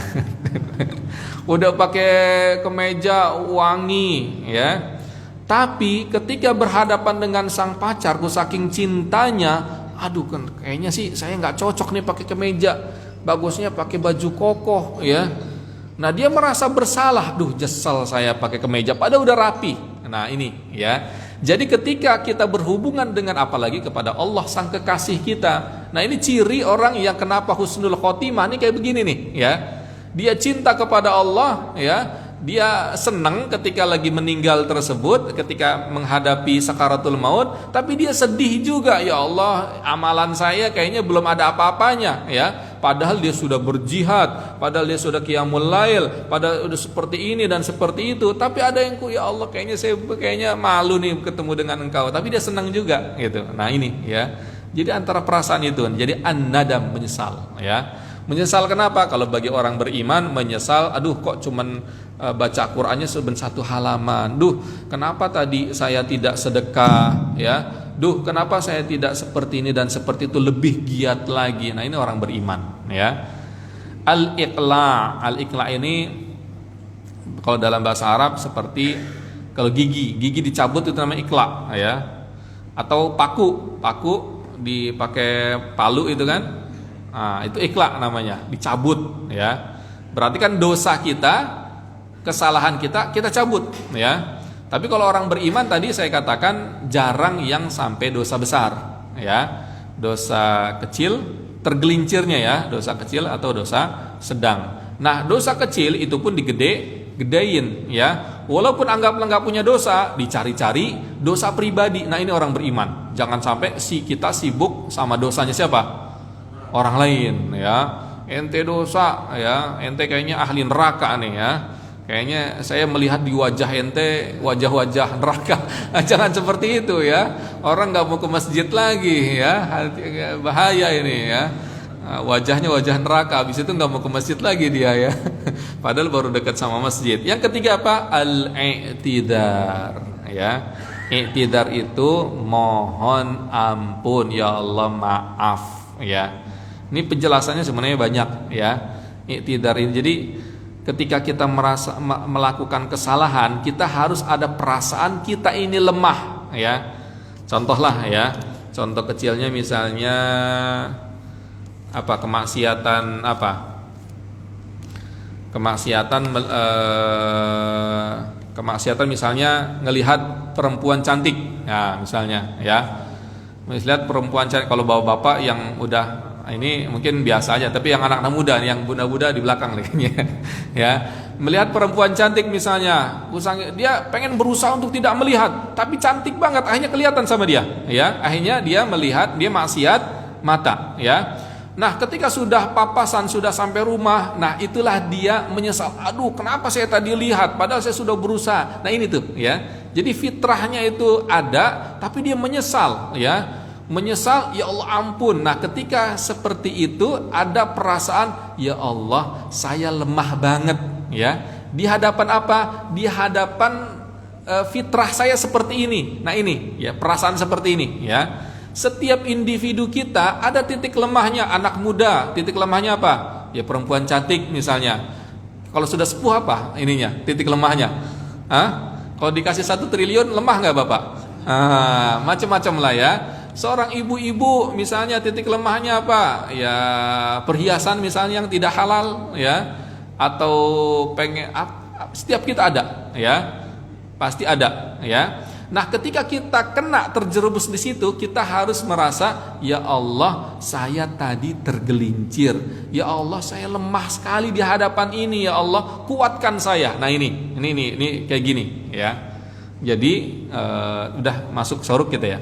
Udah pakai kemeja wangi ya. Tapi ketika berhadapan dengan sang pacarku saking cintanya, aduh kan kayaknya sih saya nggak cocok nih pakai kemeja. Bagusnya pakai baju kokoh ya. Nah, dia merasa bersalah, duh jesel saya pakai kemeja padahal udah rapi. Nah, ini ya. Jadi ketika kita berhubungan dengan apalagi kepada Allah sang kekasih kita. Nah ini ciri orang yang kenapa husnul khotimah ini kayak begini nih ya. Dia cinta kepada Allah ya. Dia senang ketika lagi meninggal tersebut, ketika menghadapi sakaratul maut. Tapi dia sedih juga, ya Allah amalan saya kayaknya belum ada apa-apanya ya. Padahal dia sudah berjihad, padahal dia sudah qiyamul lail, padahal udah seperti ini dan seperti itu. Tapi ada yang ya Allah kayaknya malu nih ketemu dengan engkau. Tapi dia senang juga gitu. Nah ini ya. Jadi antara perasaan itu, jadi an-nadam, menyesal ya. Menyesal kenapa? Kalau bagi orang beriman menyesal, aduh kok cuman baca Qur'annya sebentar 1 halaman. Duh, kenapa tadi saya tidak sedekah ya? Duh, kenapa saya tidak seperti ini dan seperti itu, lebih giat lagi. Nah, ini orang beriman ya. Al-iqla ini kalau dalam bahasa Arab seperti kalau gigi dicabut itu namanya iqla ya. Atau paku dipakai palu itu kan. Nah, itu iqla namanya, dicabut ya. Berarti kan dosa kita, kesalahan kita cabut ya. Tapi kalau orang beriman tadi saya katakan jarang yang sampai dosa besar ya. Dosa kecil tergelincirnya ya, dosa kecil atau dosa sedang. Nah, dosa kecil itu pun digedein ya. Walaupun anggaplah nggak punya dosa, dicari-cari dosa pribadi. Nah, ini orang beriman. Jangan sampai kita sibuk sama dosanya siapa? Orang lain ya. Ente dosa ya, ente kayaknya ahli neraka nih ya. Kayaknya saya melihat di wajah ente wajah-wajah neraka. Jangan seperti itu ya. Orang nggak mau ke masjid lagi ya. Bahaya ini ya. Wajahnya wajah neraka. Habis itu nggak mau ke masjid lagi dia ya. Padahal baru dekat sama masjid. Yang ketiga apa? Al-i'tidar ya. I'tidar itu mohon ampun, ya Allah maaf ya. Ini penjelasannya sebenarnya banyak ya. I'tidar ini jadi ketika kita merasa melakukan kesalahan, kita harus ada perasaan kita ini lemah ya. Contohlah ya, contoh kecilnya misalnya kemaksiatan misalnya ngelihat perempuan cantik. Nah, misalnya ya. Melihat perempuan cantik, kalau bapak-bapak yang udah ini mungkin biasa aja, tapi yang anak-anak muda, yang bunda-bunda di belakang kayaknya ya, melihat perempuan cantik misalnya, dia pengen berusaha untuk tidak melihat, tapi cantik banget, akhirnya kelihatan sama dia ya, akhirnya dia melihat, dia maksiat mata ya. Nah, ketika sudah papasan, sudah sampai rumah, nah itulah dia menyesal, aduh kenapa saya tadi lihat padahal saya sudah berusaha. Nah ini tuh ya, jadi fitrahnya itu ada, tapi dia menyesal ya. Menyesal, ya Allah ampun. Nah ketika seperti itu ada perasaan, ya Allah saya lemah banget ya. Di hadapan apa? Di hadapan fitrah saya seperti ini. Nah ini ya, perasaan seperti ini ya. Setiap individu kita ada titik lemahnya. Anak muda titik lemahnya apa? Ya perempuan cantik misalnya. Kalau sudah sepuh apa ininya titik lemahnya? Kalau dikasih 1 triliun lemah nggak bapak? Macam-macam lah ya. Seorang ibu-ibu misalnya titik lemahnya apa? Ya perhiasan misalnya yang tidak halal ya, atau pengen setiap kita ada ya, pasti ada ya. Nah, ketika kita kena terjerumus di situ, kita harus merasa, ya Allah, saya tadi tergelincir. Ya Allah, saya lemah sekali di hadapan ini. Ya Allah, kuatkan saya. Nah, ini kayak gini, ya. Jadi udah masuk soruk kita ya.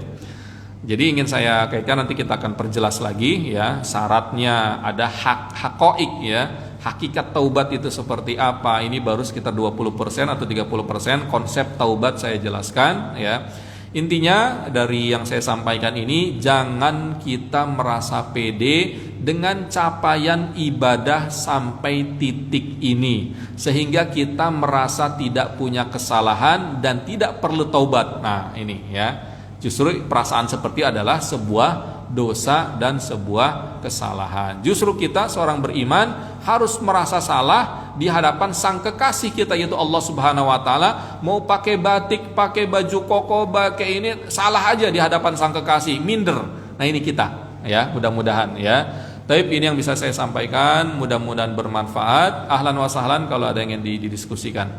Jadi ingin saya kaitkan, nanti kita akan perjelas lagi ya. Syaratnya ada hakoik ya. Hakikat taubat itu seperti apa? Ini baru sekitar 20% atau 30% konsep taubat saya jelaskan ya. Intinya dari yang saya sampaikan ini, jangan kita merasa pede dengan capaian ibadah sampai titik ini sehingga kita merasa tidak punya kesalahan dan tidak perlu taubat. Nah, ini ya. Justru perasaan seperti adalah sebuah dosa dan sebuah kesalahan. Justru kita seorang beriman harus merasa salah di hadapan sang kekasih kita, yaitu Allah Subhanahu wa taala. Mau pakai batik, pakai baju koko, pakai ini, salah aja di hadapan sang kekasih, minder. Nah, ini kita ya, mudah-mudahan ya. Tapi ini yang bisa saya sampaikan, mudah-mudahan bermanfaat. Ahlan wa sahlan kalau ada yang ingin didiskusikan.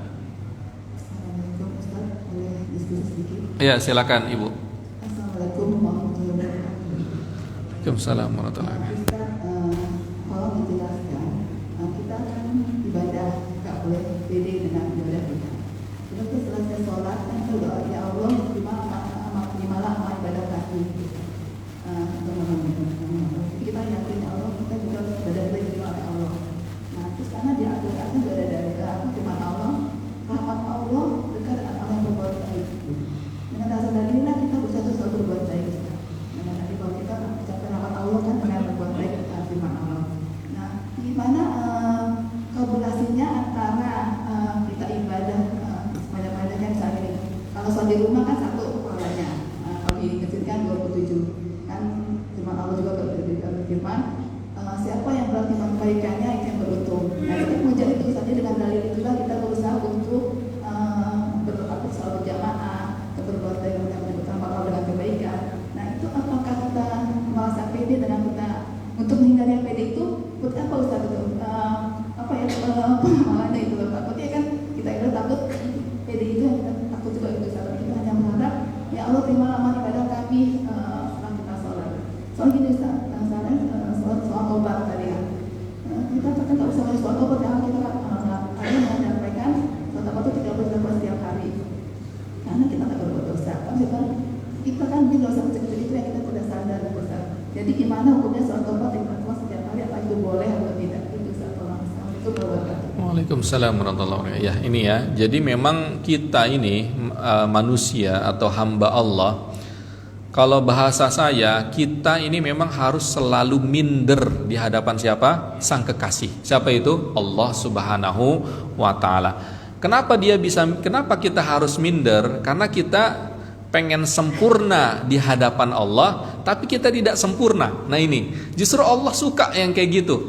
Ya, silakan Ibu. Waalaikumsalam warahmatullahi wabarakatuh. Tolong dijelaskan, kita kan ibadah gak boleh beda dengan ibadah kita. Terus selesai sholat kan berdoa, ya Allah terimalah amal ibadah kami. Kita yakin ya Allah, kita juga ibadah kita diterima oleh Allah. Nah, terus karena di Al-Quran juga ada dari firman Allah, rahmat Allah dekat dengan orang yang berbuat baik. Dengan dasar dari inilah kita bisa terus berbuat baik. Allah kan dengan berbuat baik firman Allah. Nah, gimana korelasinya antara kita ibadah sebanyak-banyaknya misalnya ini. Kalau sholat di rumah kan 1 pahalanya. Kalau di masjid kan 27. Kan firman Allah juga berfirman, siapa yang berarti kebaikannya itu yang beruntung. Nah, kita menjadi itu saja dengan dalil itulah kita berusaha untuk sholat berjamaah, berbuat baik bersama Allah dengan kebaikan. Nah, itu apakah kita merasa pede dengan kita untuk menghindari yang pede itu buat apa Ustaz itu? Pengamalannya itu takutnya kan kita itu takut pede itu yang kita takut juga itu Ustaz. Kita hanya berharap ya Allah terima amal ibadah kami setelah kita sholat. Soal gini Ustaz, soal obat tadi ya. Kita kan nggak usah soal obat ya, kita ada menyampaikan soal obat itu 30 setiap hari karena kita tak berbuat dosa. Kita kan di dosa kecil itu yang kita tidak sadar Ustaz. Jadi gimana hukumnya soal tobat yang berbuat setiap hari, apa itu boleh atau tidak? Itu Ustaz. Assalamualaikum warahmatullahi wabarakatuh. Waalaikumsalam warahmatullahi wabarakatuh. Ya, ini ya. Jadi memang kita ini manusia atau hamba Allah. Kalau bahasa saya, kita ini memang harus selalu minder di hadapan siapa? Sang kekasih. Siapa itu? Allah Subhanahu wa taala. Kenapa kita harus minder? Karena kita pengen sempurna di hadapan Allah, tapi kita tidak sempurna. Nah, ini justru Allah suka yang kayak gitu.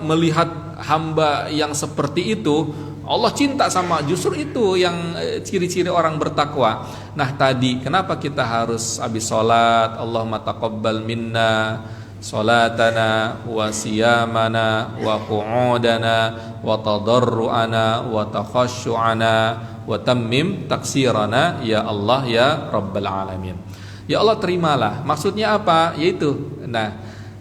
Melihat hamba yang seperti itu, Allah cinta sama, justru itu yang ciri-ciri orang bertakwa. Nah, tadi kenapa kita harus habis sholat Allahumma taqabbal minna salatana wa siyamana wa qu'udana wa tadarruana wa takhashu'ana wa tammim taksirana ya Allah ya Rabbal Alamin. Ya Allah terimalah. Maksudnya apa? Yaitu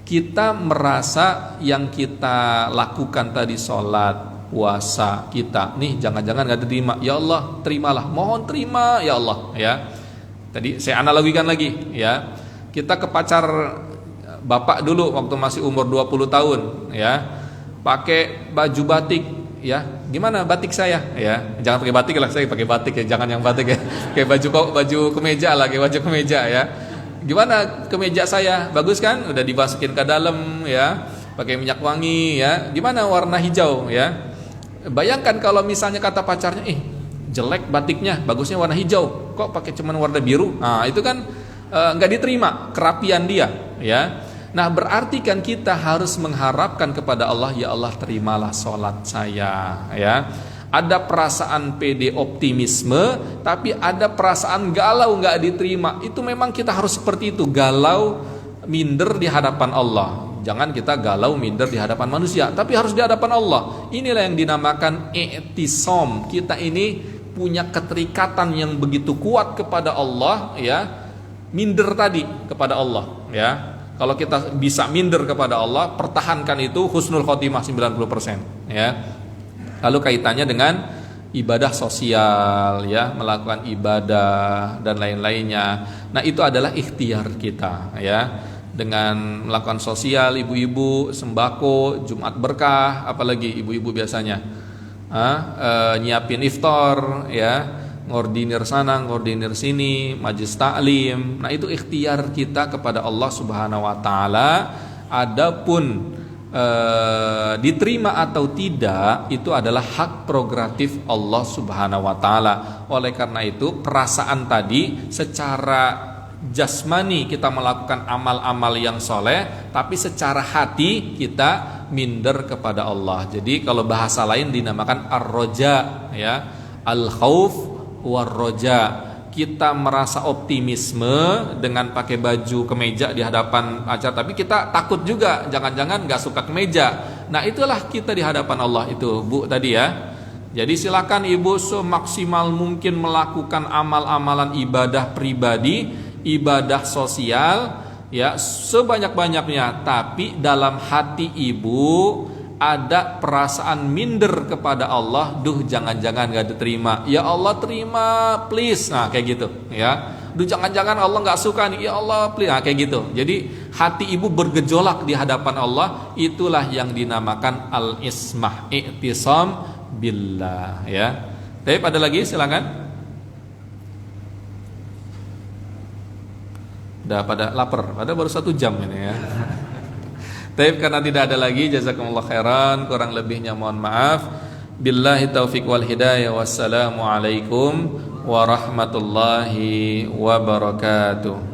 kita merasa yang kita lakukan tadi, sholat, puasa kita nih jangan-jangan gak diterima. Ya Allah terimalah, mohon terima ya Allah ya. Tadi saya analogikan lagi ya. Kita ke pacar bapak dulu waktu masih umur 20 tahun ya, pakai baju batik ya. Gimana batik saya ya? Jangan pakai batik lah, saya pakai batik ya, jangan yang batik ya. Kayak baju kemeja lah, kayak baju kemeja ya. Gimana kemeja saya? Bagus kan? Udah dimasukin ke dalam ya, pakai minyak wangi ya. Gimana warna hijau ya? Bayangkan kalau misalnya kata pacarnya, jelek batiknya, bagusnya warna hijau, kok pakai cuman warna biru? Nah, itu kan nggak diterima kerapian dia, ya. Nah, berarti kan kita harus mengharapkan kepada Allah, ya Allah terimalah sholat saya, ya. Ada perasaan pede optimisme, tapi ada perasaan galau nggak diterima. Itu memang kita harus seperti itu, galau minder di hadapan Allah. Jangan kita galau minder di hadapan manusia, tapi harus di hadapan Allah. Inilah yang dinamakan i'tisam. Kita ini punya keterikatan yang begitu kuat kepada Allah, ya. Minder tadi kepada Allah, ya. Kalau kita bisa minder kepada Allah, pertahankan itu, husnul khotimah 90%, ya. Lalu kaitannya dengan ibadah sosial, ya, melakukan ibadah dan lain-lainnya. Nah, itu adalah ikhtiar kita, ya. Dengan melakukan sosial, ibu-ibu sembako, Jumat berkah, apalagi ibu-ibu biasanya nyiapin iftar, ya, ngordinir sana, ngordinir sini, majlis taklim. Nah, itu ikhtiar kita kepada Allah Subhanahu wa taala. Adapun diterima atau tidak itu adalah hak prerogatif Allah Subhanahu wa taala. Oleh karena itu, perasaan tadi secara jasmani kita melakukan amal-amal yang soleh, tapi secara hati kita minder kepada Allah. Jadi kalau bahasa lain dinamakan ar-roja, ya, al-khauf war-roja. Kita merasa optimisme dengan pakai baju kemeja di hadapan acara, tapi kita takut juga, jangan-jangan gak suka kemeja. Nah, itulah kita di hadapan Allah itu, Bu, tadi, ya. Jadi silakan ibu semaksimal mungkin melakukan amal-amalan ibadah pribadi, ibadah sosial, ya, sebanyak-banyaknya, tapi dalam hati ibu ada perasaan minder kepada Allah. Duh, jangan-jangan gak diterima, ya Allah terima please. Nah, kayak gitu, ya. Duh, jangan-jangan Allah gak suka nih, ya Allah please. Nah, kayak gitu. Jadi hati ibu bergejolak di hadapan Allah. Itulah yang dinamakan al-ismah, i'tisam billah, ya. Tapi ada lagi, silakan. Udah pada lapar, padahal baru 1 jam ini, ya. Tapi karena tidak ada lagi, jazakumullah khairan, kurang lebihnya mohon maaf. Billahi taufiq wal hidayah. Wassalamualaikum warahmatullahi wabarakatuh.